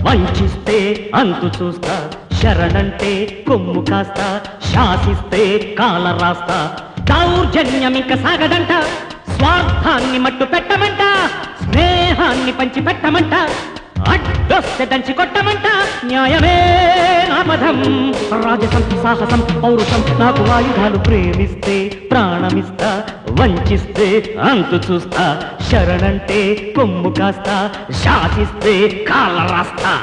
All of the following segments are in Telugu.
వంచిస్తే అంతు చూస్తా, శరణంటే కొమ్ము కాస్తా, శాసిస్తే కాల రాస్తా. దౌర్జన్యమిక సాగదంట, స్వార్థాన్ని మట్టు పెట్టమంట, స్నేహాన్ని పంచి పెట్టమంట, అడ్డొస్తే దంచి కొట్టమంట. న్యాయమే నాపథం, రాజసం సాహసం పౌరుషం నాకు ఆయుధాలు. ప్రేమిస్తే ప్రాణమిస్తా, వంచిస్తే అంతు చూస్తా, శరణంటే కొమ్ము కాస్తా, శాసిస్తే కాళ్ళ రాస్తా.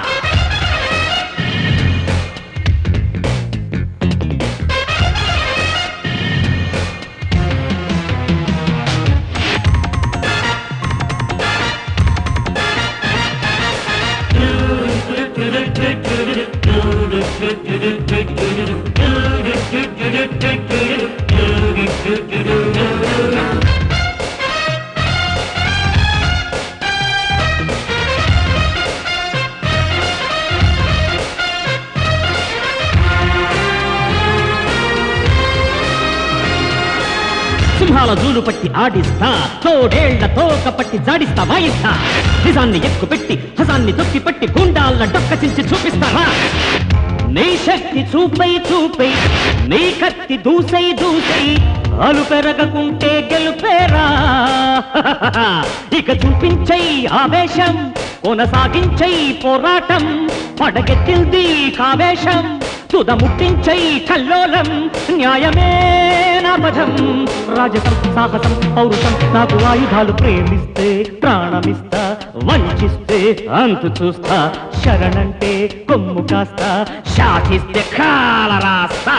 సింహాల జూలు పట్టి ఆడిస్తా, తోడేళ్ల తోక పట్టి జాడిస్తా, వాయిస్తా. నిజాన్ని ఎక్కుపెట్టి హసాన్ని తొక్కి పట్టి గుండాల డొక్క చించి చూపిస్తారా. నీ శక్తి చూపై చూపై, నీ కత్తి దూసై దూసై, అలు పెరగకుంటే గెలుపేరా. ఇక చూపించై ఆవేశం, కొనసాగించై పోరాటం, పడగెత్తింది కావేశం, తుద ముట్టించై కల్లోలం. న్యాయమే నాపథం, రాజసం సాహసం పౌరుషం నాకు ఆయుధాలు. ప్రేమిస్తే ప్రాణమిస్తా, వంచిస్తే అంతు చూస్తా, శరణంటే కొమ్ము కాస్తా, శాసిస్తే కాల రాస్తా.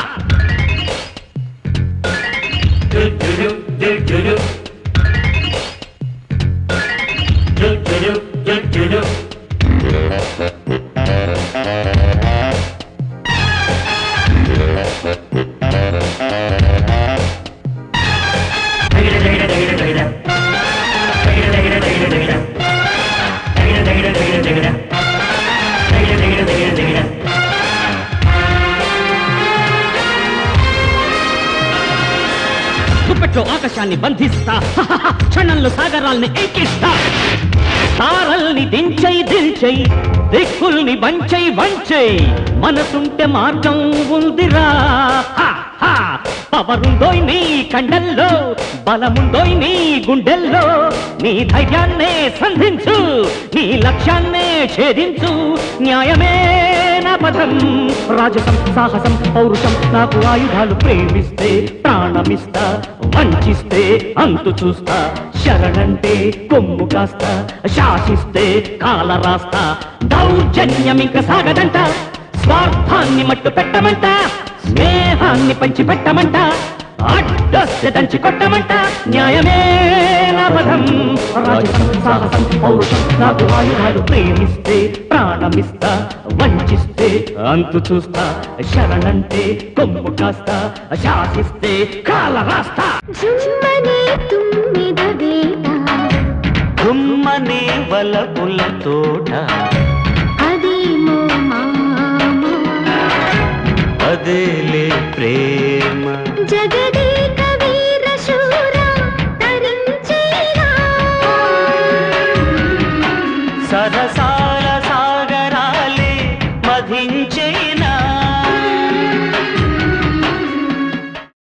గుప్పెట్లో ఆకాశాన్ని బంధిస్తా, క్షణంలో సాగరాల్ని ఎక్కిస్తా. తారల్ని దించై దించై, దిక్కుల్ని వంచై వంచై, మనసుంటే మార్గం ఉందిరా. పవరుందోయ్ నీ కండల్లో, బలముందోయ్ నీ గుండెల్లో, నీ ధైర్యాన్నే సంధించు, నీ లక్ష్యాన్నే ఛేదించు. న్యాయమే నాపథం, రాజసం సాహసం పౌరుషం నాకు ఆయుధాలు. ప్రేమిస్తే ప్రాణమిస్తా, వంచిస్తే అంతు చూస్తా, శరణంటే కొమ్ము కాస్తా, శాసిస్తే కాల రాస్తా. దౌర్జన్యమిక సాగదంట, స్వార్థాన్ని మట్టు పెట్టమంట, స్నేహాన్ని పంచి పెట్టమంట, అడ్డొస్తే దంచి కొట్టమంట. న్యాయమే నాపథం, రాజసం సాహసం పౌరుషం నాకు ఆయుధాలు. ప్రేమిస్తే ప్రాణమిస్తా, వంచిస్తే అంతు చూస్తా, శరణంటే కొమ్ము కాస్తా, శాసిస్తే కాల రాస్తా. గుమ్మనే వలపుల తోట, అదేలే ప్రేమ. జగదే